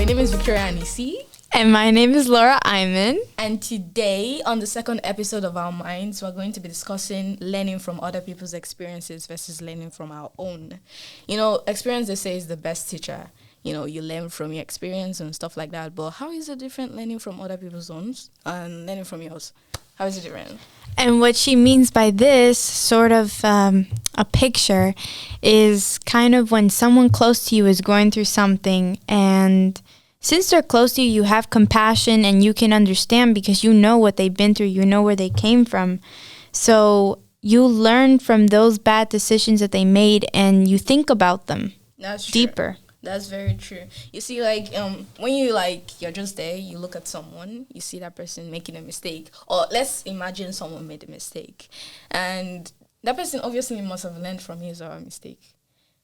My name is Victoria Anisi. And my name is Laura Eymann. And today, on the second episode of Our Minds, we're going to be discussing learning from other people's experiences versus learning from our own. You know, experience, they say, is the best teacher. You know, you learn from your experience and stuff like that. But how is it different learning from other people's own and learning from yours? How is it different? And what she means by this sort of a picture is kind of when someone close to you is going through something, and since they're close to you, you have compassion and you can understand because you know what they've been through, you know where they came from. So you learn from those bad decisions that they made and you think about them. That's deeper. True. That's very true. You see, like, when you're just there, you look at someone, you see that person making a mistake. Or let's imagine someone made a mistake. And that person obviously must have learned from his or her mistake.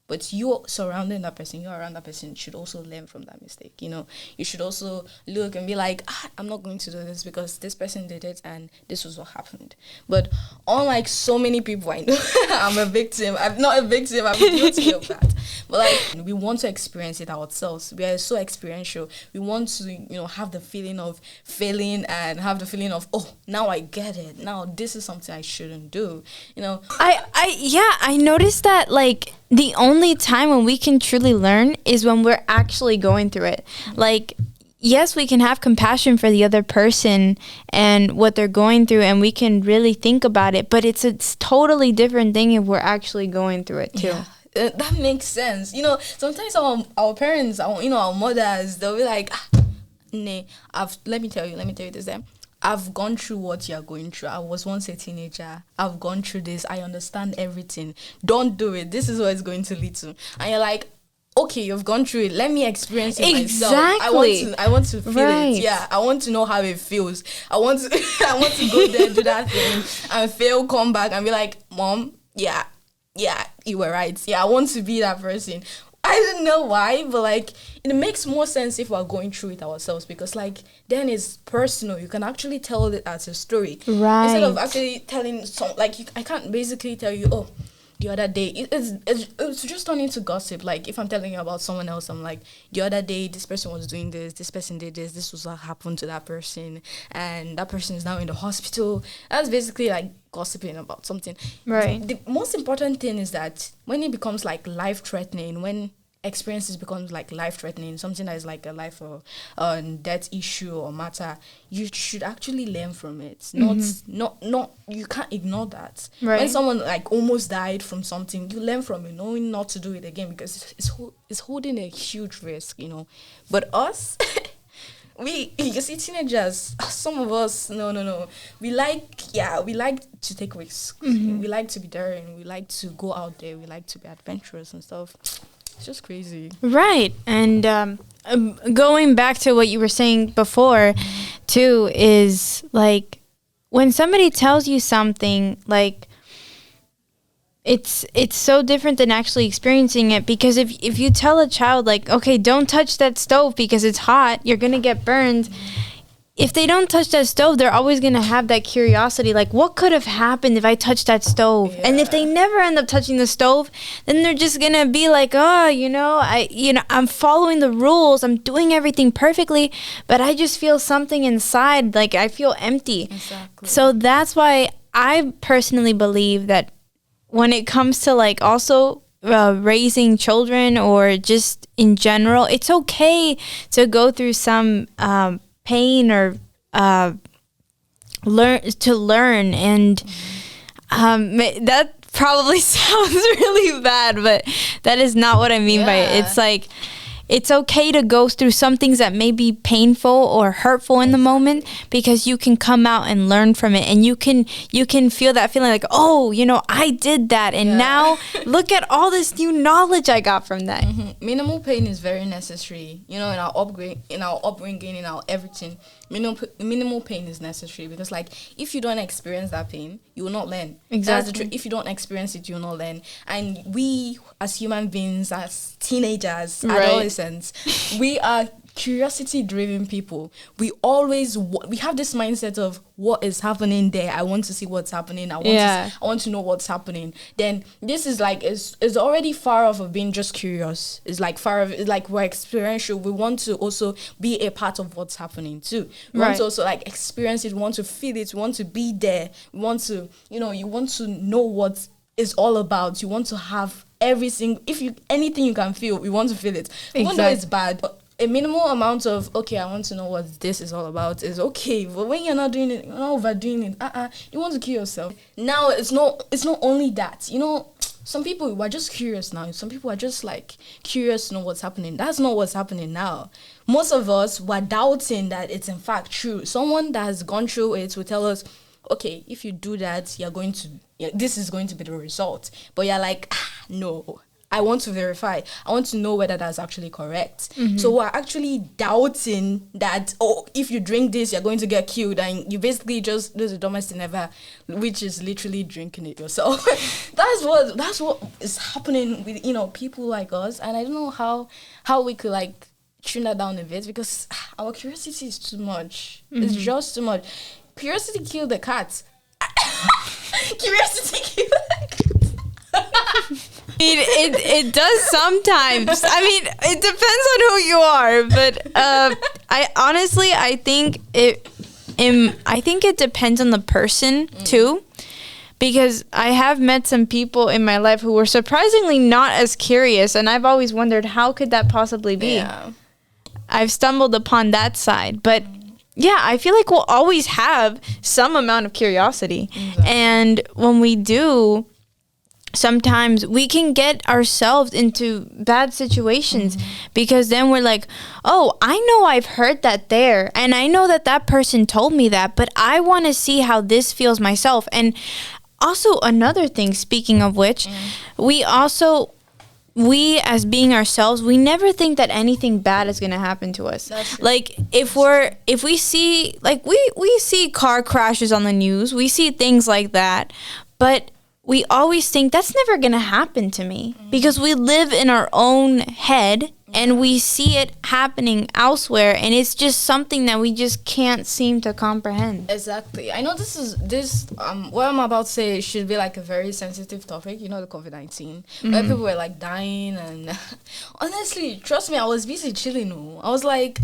But you surrounding that person, you around that person should also learn from that mistake. You know, you should also look and be like, I'm not going to do this because this person did it and this was what happened. But unlike so many people I know, I'm a victim. I'm not a victim. I'm guilty of that. But like, we want to experience it ourselves. We are so experiential. We want to, have the feeling of failing and have the feeling of, oh, now I get it. Now this is something I shouldn't do. I noticed that, like, the only time when we can truly learn is when we're actually going through it. Like, yes, we can have compassion for the other person and what they're going through, and we can really think about it, but it's a totally different thing if we're actually going through it too. Yeah. That makes sense. Sometimes our parents, our mothers, they'll be like, let me tell you this then. I've gone through what you're going through. I was once a teenager. I've gone through this. I understand everything. Don't do it. This is what it's going to lead to. And you're like, okay, you've gone through it. Let me experience it myself. I want to feel it. Yeah, I want to know how it feels. I want to go there, do that thing, and fail, come back, and be like, Mom, yeah, you were right. Yeah, I want to be that person. I don't know why, but like it makes more sense if we're going through it ourselves, because like then it's personal. You can actually tell it as a story, right? Instead of actually telling I can't basically tell you, oh, the other day it's just turning into gossip. Like if I'm telling you about someone else, I'm like, the other day this person was doing this person did this was what happened to that person, and that person is now in the hospital. That's basically like gossiping about something. Right. The most important thing is that when it becomes like life-threatening, when experiences becomes like life-threatening, something that is like a life or death issue or matter, you should actually learn from it. Not you can't ignore that. Right. When someone like almost died from something, you learn from it, knowing not to do it again, because it's holding a huge risk, But us, you see, teenagers, some of us, no. We like to take risks. We like to be daring. We like to go out there. We like to be adventurous and stuff. It's just crazy. Right. And going back to what you were saying before, too, is like when somebody tells you something, like it's so different than actually experiencing it, because if you tell a child, like, okay, don't touch that stove because it's hot, you're going to get burned. If they don't touch that stove, they're always going to have that curiosity, like, what could have happened if I touched that stove? Yeah. And if they never end up touching the stove, then they're just going to be like, I'm following the rules, I'm doing everything perfectly, but I just feel something inside, like I feel empty. Exactly. So that's why I personally believe that when it comes to like also raising children or just in general, it's okay to go through some pain or learn, and that probably sounds really bad, but that is not what I mean by it. It's like it's okay to go through some things that may be painful or hurtful in the moment, because you can come out and learn from it, and you can feel that feeling like, oh, I did that, and now look at all this new knowledge I got from that. Minimal pain is very necessary, in our upbringing, in our everything. Minimal pain is necessary, because like if you don't experience that pain, you will not learn. Exactly. That's the truth. If you don't experience it, you will not learn. And we as human beings, as teenagers, adolescents, we are curiosity driven people, we always we have this mindset of what is happening there. I want to see what's happening. I want to know what's happening. Then this is like is already far off of being just curious. It's like it's like we're experiential. We want to also be a part of what's happening too. We want to also like experience it. We want to feel it. We want to be there. We want to, you want to know what it's all about. You want to have anything you can feel, we want to feel it. Even though it's bad, but a minimal amount of, okay, I want to know what this is all about is okay. But when you're not doing it, you're not overdoing it. You want to kill yourself. Now it's not only that. Some people are just curious now. Some people are just like curious to know what's happening. That's not what's happening now. Most of us were doubting that it's in fact true. Someone that has gone through it will tell us, okay, if you do that, this is going to be the result. But you're like, no, I want to verify. I want to know whether that's actually correct. Mm-hmm. So we're actually doubting that, if you drink this, you're going to get killed. And you basically just do the dumbest thing ever, which is literally drinking it yourself. That's what is happening with, people like us. And I don't know how we could like tune that down a bit, because our curiosity is too much. Mm-hmm. It's just too much. Curiosity killed the cat. Curiosity killed the cat. It does sometimes. I mean, it depends on who you are, but I think it depends on the person too, because I have met some people in my life who were surprisingly not as curious, and I've always wondered how could that possibly be. Yeah. I've stumbled upon that side, but yeah, I feel like we'll always have some amount of curiosity. Exactly. And when we do, sometimes we can get ourselves into bad situations, because then we're like, oh, I know I've heard that there, and I know that person told me that, but I want to see how this feels myself. And also another thing, speaking of which, we as being ourselves, we never think that anything bad is going to happen to us. Like if we see, like we see car crashes on the news, we see things like that, but we always think that's never going to happen to me, because we live in our own head and we see it happening elsewhere, and it's just something that we just can't seem to comprehend. Exactly. I know what I'm about to say should be like a very sensitive topic, the COVID-19, where people were like dying, and honestly, trust me, I was busy chilling. I was like,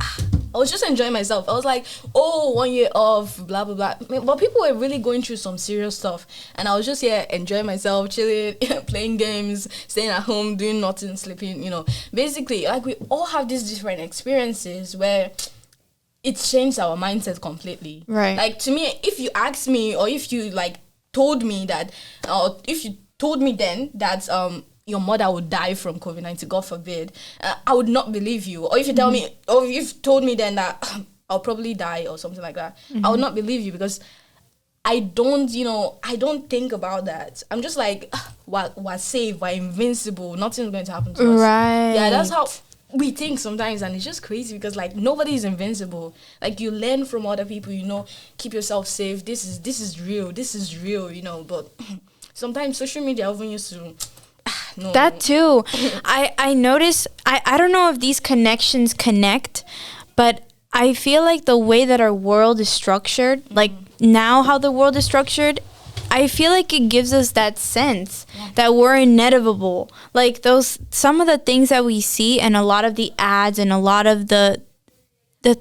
I was just enjoying myself. I was like, 1 year off, blah, blah, blah. But people were really going through some serious stuff. And I was just here enjoying myself, chilling, playing games, staying at home, doing nothing, sleeping, Basically, like, we all have these different experiences where it changed our mindset completely. Right. Like, to me, if you asked me, or if you, like, told me that, or if you told me then that, your mother would die from COVID-19, God forbid, I would not believe you. Or if you tell me, or if you've told me then that I'll probably die or something like that, I would not believe you, because I don't think about that. I'm just like, we're safe, we're invincible, nothing's going to happen to us. Right. Yeah, that's how we think sometimes, and it's just crazy, because like nobody is invincible. Like, you learn from other people, keep yourself safe. This is real, but sometimes social media often used to... No. That too. I notice, I don't know if these connections connect, but I feel like the way that our world is structured, like now how the world is structured, I feel like it gives us that sense that we're inevitable. Like some of the things that we see, and a lot of the ads and a lot of the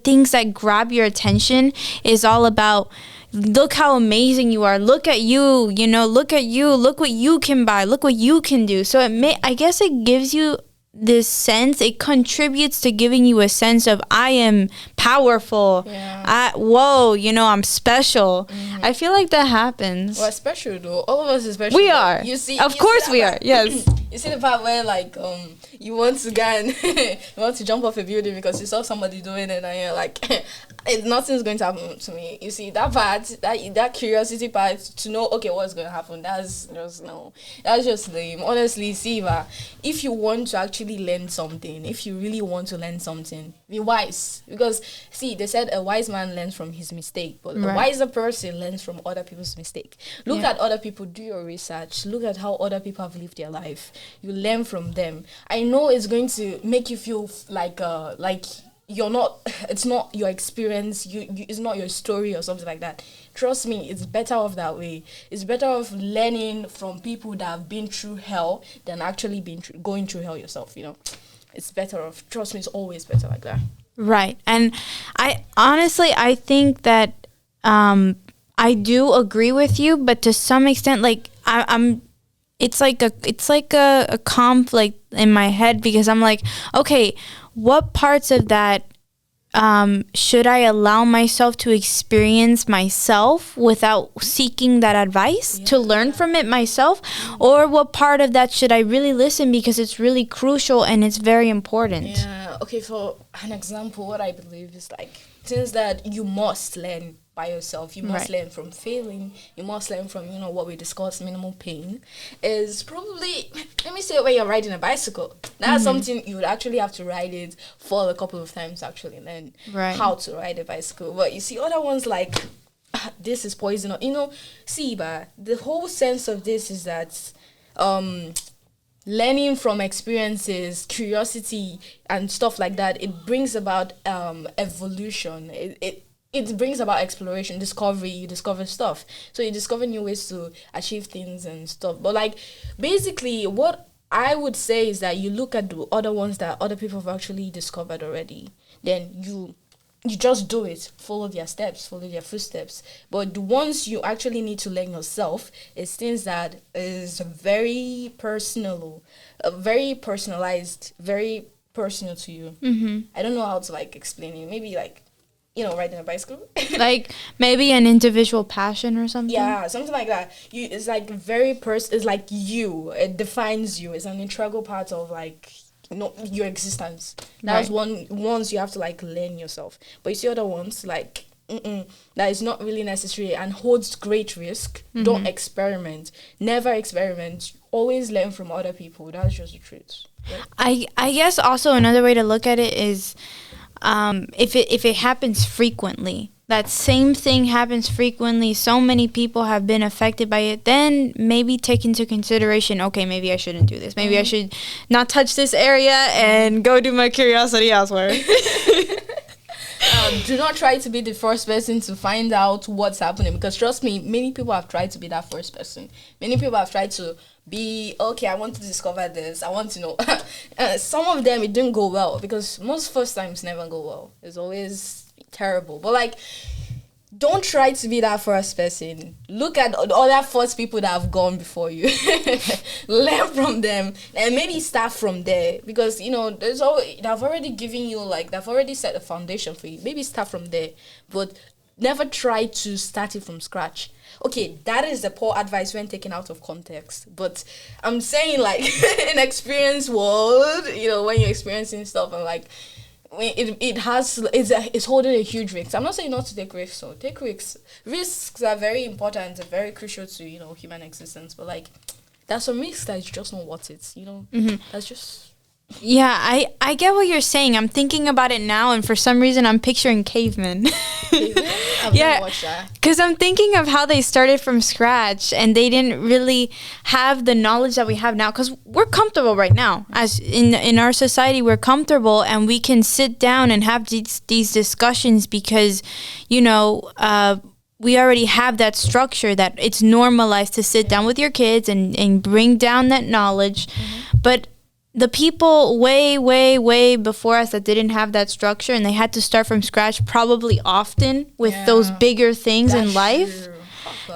things that grab your attention is all about, look how amazing you are. Look at you, look at you. Look what you can buy. Look what you can do. So I guess it gives you this sense. It contributes to giving you a sense of, I am powerful. Yeah. I'm special. I feel like that happens. We're special though. All of us are special. We are. Of course we are. Yes. You see the part where like you want to go and you want to jump off a building because you saw somebody doing it, and you're like, nothing's going to happen to me. You see that part, that curiosity part to know, okay, what's going to happen. That's just lame. Honestly, Siva, if you want to actually learn something, if you really want to learn something, be wise. Because see, they said a wise man learns from his mistake, but a wiser person learns from other people's mistake. Look at other people, do your research, look at how other people have lived their life. You learn from them. I know it's going to make you feel like you're not, it's not your experience, it's not your story or something like that. Trust me, it's better off that way. It's better off learning from people that have been through hell than actually going through hell yourself, It's better off. Trust me, it's always better like that. Right. And I think that I do agree with you, but to some extent, like it's like a conflict in my head, because I'm like, okay, what parts of that should I allow myself to experience myself without seeking that advice to learn from it myself? Or what part of that should I really listen because it's really crucial and it's very important? Yeah, okay, for an example, what I believe is like, things that you must learn by yourself. You must learn from failing. You must learn from, what we discussed, minimal pain. Is probably, let me say, when you're riding a bicycle. That's something you would actually have to ride it for a couple of times to actually learn how to ride a bicycle. But you see other ones like, this is poison. But the whole sense of this is that learning from experiences, curiosity, and stuff like that, it brings about evolution. It brings about exploration, discovery. You discover stuff. So you discover new ways to achieve things and stuff. But like, basically, what I would say is that you look at the other ones that other people have actually discovered already. Then you just do it. Follow their steps, follow their footsteps. But the ones you actually need to learn yourself is things that is very personal, very personalized, very personal to you. I don't know how to like explain it. Maybe like, riding a bicycle. Like maybe an individual passion or something? Yeah, something like that. It's like it's like you. It defines you. It's an integral part of like, your existence. That's ones you have to like learn yourself. But you see other ones like, that is not really necessary and holds great risk. Don't experiment. Never experiment. Always learn from other people. That's just the truth. I guess also another way to look at it is, if it happens frequently, that same thing happens frequently, so many people have been affected by it, then maybe take into consideration, okay, maybe I shouldn't do this. Maybe I should not touch this area and go do my curiosity elsewhere. Do not try to be the first person to find out what's happening, because trust me, many people have tried to be that first person. Many people have tried to be, okay, I want to discover this, I want to know. Some of them, it didn't go well, because most first times never go well. It's always terrible. But like, don't try to be that first person. Look at other first people that have gone before you. Learn from them and maybe start from there, because they've already given you, like, they've already set a foundation for you. Maybe start from there, but never try to start it from scratch. Okay, that is the poor advice when taken out of context. But I'm saying, like, in experienced world, when you're experiencing stuff and like, it's holding a huge risk. I'm not saying not to take risks, so take risks. Risks are very important and very crucial to human existence. But like, there's some risks that is just not worth it. That's just. Yeah, I get what you're saying. I'm thinking about it now, and for some reason, I'm picturing cavemen. I've never watched that. Because I'm thinking of how they started from scratch, and they didn't really have the knowledge that we have now. Because we're comfortable right now, as in our society, we're comfortable, and we can sit down and have these discussions because, we already have that structure that it's normalized to sit down with your kids and bring down that knowledge, but the people way, way, way before us that didn't have that structure and they had to start from scratch probably often with those bigger things in life,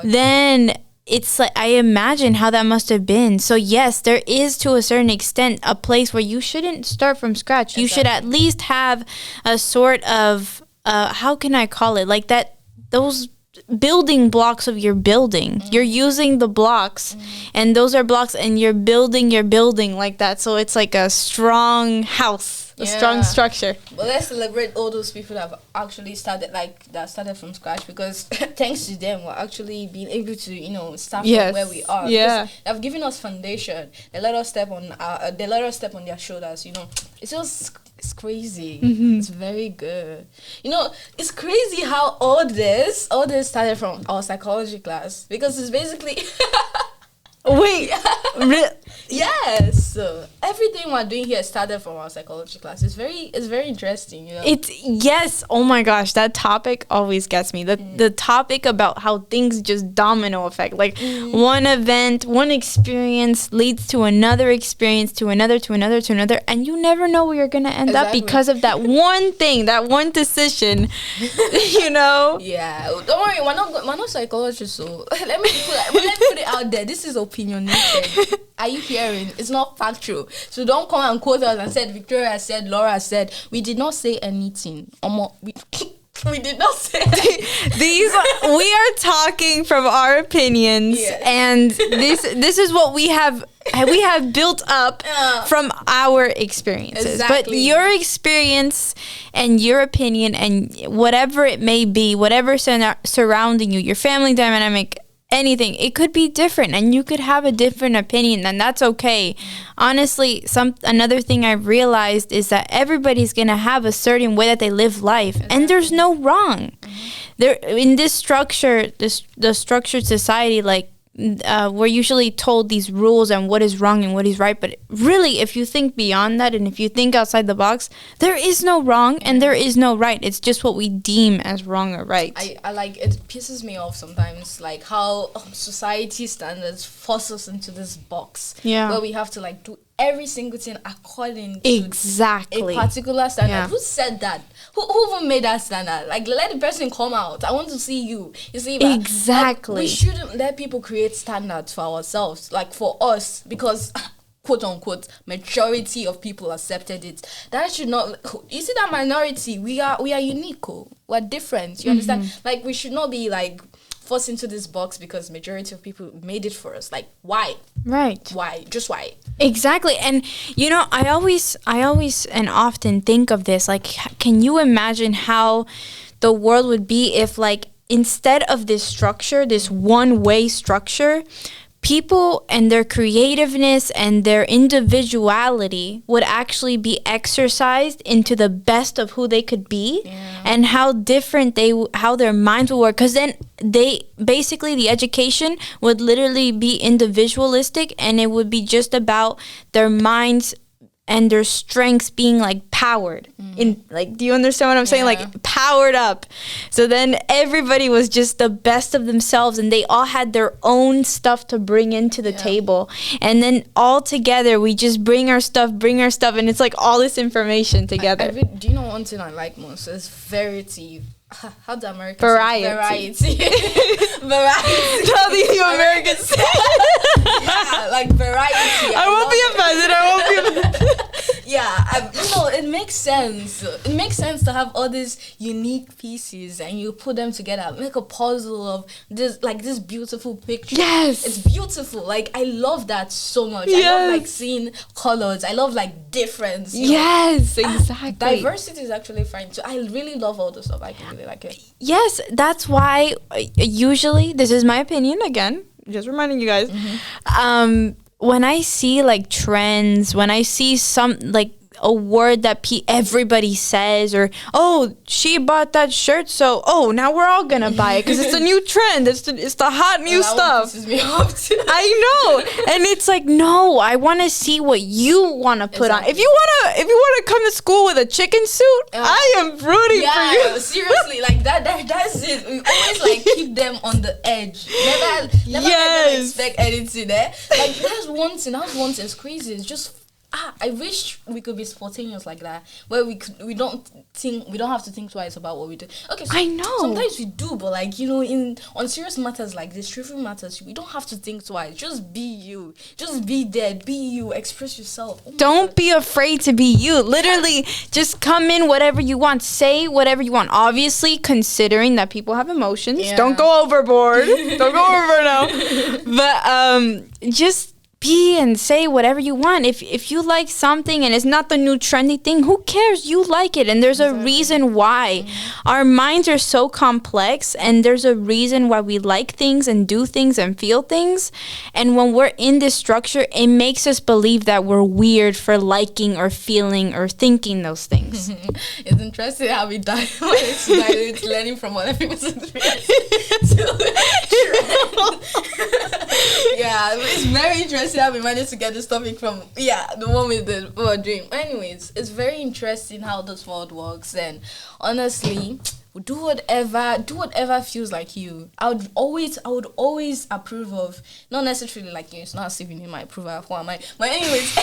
then it's like, I imagine how that must have been. So yes, there is to a certain extent a place where you shouldn't start from scratch. You should at least have a sort of, how can I call it? Like those building blocks of your building. You're using the blocks and those are blocks and you're building your building like that, so it's like a strong house, a strong structure. But let's celebrate all those people that have actually started from scratch, because thanks to them we're actually being able to start from where we are. They've given us foundation. They let us step on their shoulders. It's crazy. It's very good. It's crazy how all this started from our psychology class, because it's basically wait, Yes. So everything we're doing here started from our psychology class. It's very interesting, you know. Yes, oh my gosh, that topic always gets me. The topic about how things just domino effect. Like one event, one experience leads to another experience, to another, and you never know where you're gonna end up because of that one thing, that one decision. You know? Yeah. Don't worry, we're not psychologists, so let me put it out there. This is opinionated. Are you hearing? It's not factual. So don't come and quote us and said Victoria said, Laura said. We did not say anything. We did not say these. We are talking from our opinions, and this is what we have built up from our experiences. Exactly. But your experience and your opinion and whatever it may be, whatever surrounding you, your family dynamic, anything, it could be different, and you could have a different opinion, and that's okay. Honestly, another thing I realized is that everybody's gonna have a certain way that they live life, and there's no wrong. There in this structure, the structured society, like we're usually told these rules and what is wrong and what is right, but really, if you think beyond that and if you think outside the box, there is no wrong and there is no right. It's just what we deem as wrong or right. I like, it pisses me off sometimes, like how society standards force us into this box where we have to like do every single thing according to a particular standard. Yeah. Who said that? Who even made that standard? Like, let the person come out. I want to see you. You see, exactly. Like, we shouldn't let people create standards for ourselves, like for us, because quote unquote majority of people accepted it. That should not. You see, that minority, we are unique. We're different. You understand? Like, we should not be like forced into this box because majority of people made it for us. Like, why? Right. Why? Just why? Exactly. And you know, I always and often think of this, like, can you imagine how the world would be if, like, instead of this structure, this one-way structure, people and their creativeness and their individuality would actually be exercised into the best of who they could be, and how different how their minds would work. Because then the education would literally be individualistic, and it would be just about their minds and their strengths being like powered in, like, do you understand what I'm saying? Like, powered up. So then everybody was just the best of themselves, and they all had their own stuff to bring into the table. And then all together we just bring our stuff, and it's like all this information together. Do you know one thing I like most is variety. How do Americans variety. Say variety. How do you Americans say? Yeah, like variety. I won't be offended. Yeah, it makes sense. It makes sense to have all these unique pieces and you put them together, make a puzzle of this beautiful picture. Yes, it's beautiful. Like, I love that so much. I love like seeing colors. I love like difference. Yes, exactly. Diversity is actually fine too. I really love all the stuff. I really like it. Yes, that's why usually, this is my opinion again, just reminding you guys, when I see like trends, when I see some like a word that everybody says, or she bought that shirt, so now we're all gonna buy it because it's a new trend, it's the hot new stuff. Pisses me off too. I know. And it's like, no, I want to see what you want to put on. If you want to come to school with a chicken suit, I am rooting for you. Seriously, like that's it. We always like keep them on the edge. Never let them expect anything there. Like, that's one thing. It's crazy. It's just I wish we could be spontaneous like that, where we don't have to think twice about what we do. Okay, so I know sometimes we do, but like, on serious matters like this, trivial matters, we don't have to think twice. Just be you. Just be there. Be you. Express yourself. Don't be afraid to be you. Literally, just come in whatever you want. Say whatever you want. Obviously, considering that people have emotions. Yeah. Don't go overboard. Don't go overboard now. But just be and say whatever you want. If you like something and it's not the new trendy thing, who cares? You like it, and there's a reason why. Our minds are so complex, and there's a reason why we like things and do things and feel things. And when we're in this structure, it makes us believe that we're weird for liking or feeling or thinking those things. It's interesting how we dilute learning from other people's experience. Yeah, it's very interesting. see how we managed to get this topic from the one with the dream. Anyways, it's very interesting how this world works, and honestly, do whatever feels like you. I would always approve of, not necessarily like you. It's not as if you need my approval. Who am I? But anyways,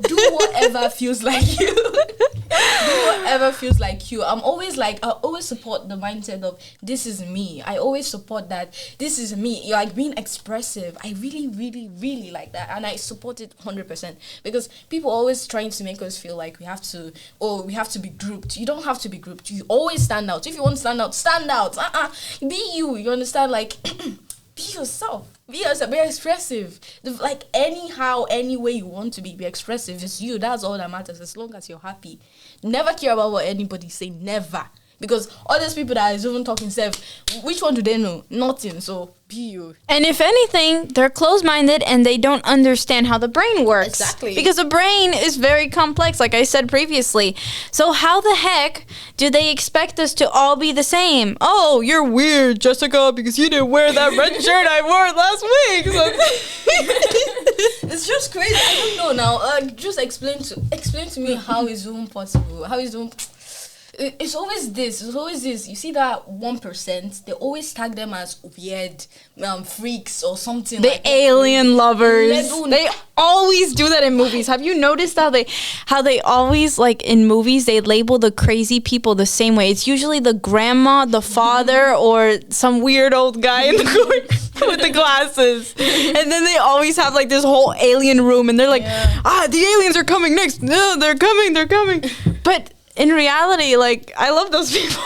do whatever feels like you. Do whatever feels like you. I always support the mindset of this is me. I always support that this is me. Like being expressive. I really, really, really like that, and I support it 100%, because people are always trying to make us feel like we have to be grouped. You don't have to be grouped. You always stand out. If you want to stand out, stand out. Be you. You understand? Like be yourself. Be yourself. Be expressive. Like anyhow, any way you want to be expressive. It's you. That's all that matters. As long as you're happy. Never care about what anybody's saying. Never. Because all those people that is even talking self, which one do they know? Nothing. So be you. And if anything, they're closed-minded and they don't understand how the brain works. Exactly. Because the brain is very complex, like I said previously. So how the heck do they expect us to all be the same? Oh, you're weird, Jessica, because you didn't wear that red shirt I wore last week. So It's just crazy. I don't know now. Just explain to me how is even possible. How is even... It's always this. You see that 1%, they always tag them as weird freaks or something. The like alien lovers. They They always do that in movies. Have you noticed how they always, like in movies, they label the crazy people the same way? It's usually the grandma, the father, or some weird old guy in the corner with the glasses. And then they always have like this whole alien room, and they're like, the aliens are coming next. No, they're coming. But in reality, like, I love those people.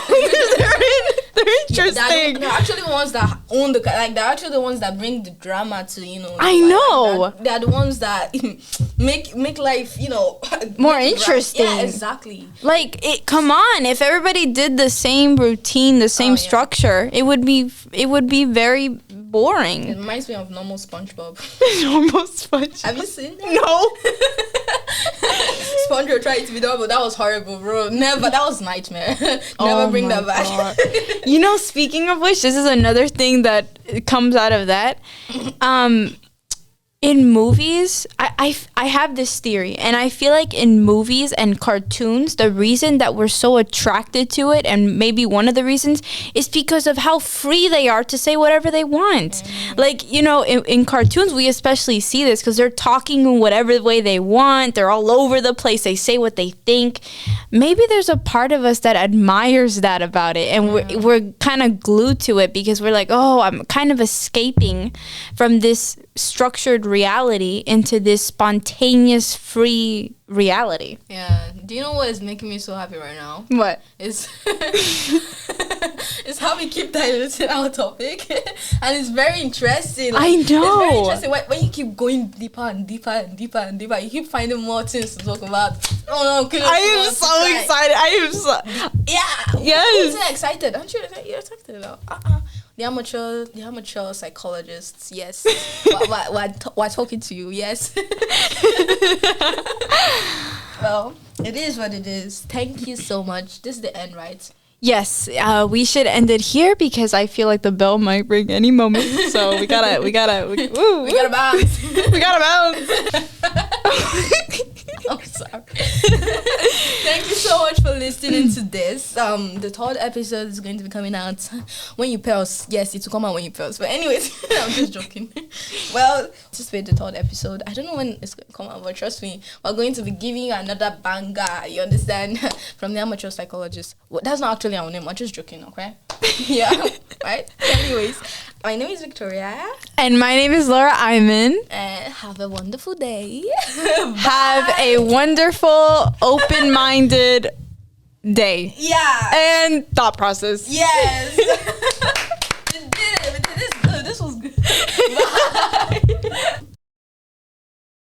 they're interesting. They're actually the ones that own they're actually the ones that bring the drama to, I know. They're the ones that make life, more interesting. Yeah, exactly. Like, come on, if everybody did the same routine, the same structure, it would be very boring. It reminds me of normal SpongeBob. Normal SpongeBob. Have you seen that? No. SpongeBob tried to be normal. That was horrible, bro. Never. That was nightmare. Never bring that back. Speaking of which, this is another thing that comes out of that. In movies, I have this theory, and I feel like in movies and cartoons, the reason that we're so attracted to it, and maybe one of the reasons, is because of how free they are to say whatever they want. Like, in cartoons, we especially see this because they're talking in whatever way they want. They're all over the place. They say what they think. Maybe there's a part of us that admires that about it, and we're kind of glued to it because we're like, oh, I'm kind of escaping from this structured reality into this spontaneous, free reality. Yeah. Do you know what is making me so happy right now? What? It's how we keep diluting our topic, and it's very interesting. I know. It's very interesting when you keep going deeper and deeper and deeper and deeper. You keep finding more things to talk about. Oh no! I am so excited. Yes. I'm excited. Aren't you? You're excited. The amateur psychologists, yes. We're talking to you, yes. Well, it is what it is. Thank you so much. This is the end, right? Yes, we should end it here because I feel like the bell might ring any moment. So we gotta bounce. We gotta bounce. I'm sorry. Thank you so much for listening to this. The third episode is going to be coming out when you pause. Yes, it will come out when you pause. But anyways, I'm just joking. Well, just wait the third episode. I don't know when it's going to come out, but trust me, we're going to be giving you another banger. You understand? From the amateur psychologist. Well, that's not actually our name. I'm just joking, okay? Yeah, right? Anyways, my name is Victoria. And my name is Laura Eymann. And have a wonderful day. Have a wonderful, open-minded day. Yeah. And thought process. Yes. We did it. This was good.